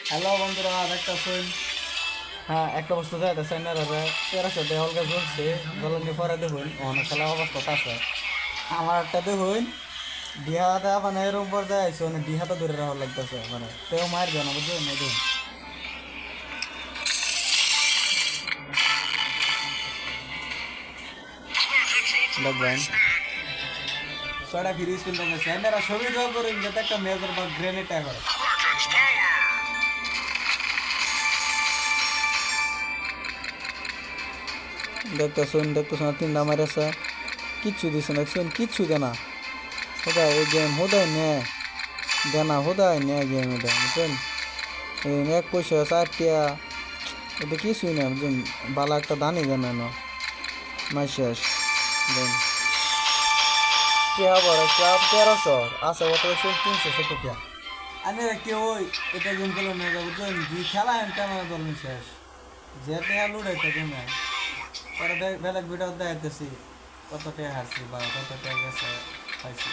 Hello বন্ধুরা, দেখতেছেন? হ্যাঁ, একটা বস্তু দেয় সাইনার 1300 হলকা জ্বলছে। জ্বলনি পরে দেখুন অনেক খেলা অবস্থা আছে। আমার একটা দেখুন ডিহাটা মানে এরকম পর্যায়ে আইসে, মানে ডিহাটা ধরে রাখার লাগতেছে, মানে তেও মার দেয় না, বুঝলেন? এই দেখুন দেখবেন ছয়টা ফ্রি স্পিন থেকে সাইনারা ছবি ড্র করেন যাতে একটা মেজর বা গ্রেনেড করে। দেখতেছেন তিনটা মারেছে, কিচ্ছু দিছে না, দেখছেন? কিচ্ছু দে না। হোদায় এই গেম হোদায় নে দেনা, হোদায় নে গেম এটা, বুঝছেন? এক পয়সা 4 টিয়া, এটা কিছুই না, বুঝছেন? বালা একটা দানি দেন না, মাই শেষ দেন টিয়া বড় টিয়া 1300 আছে, কত হয়েছে? 370 টিয়া। আমি কেউ ওই এটা গেম খেলো না, বুঝছেন? যে খেলা এনটা মানে ধরুন শেষ, যে টিয়া লুড়াইতে গেমে পরে বেলেগ ভিডিও দেখাইতেছি কত টিয়া হারছি বা কত টিয়া গেছে পাইছি।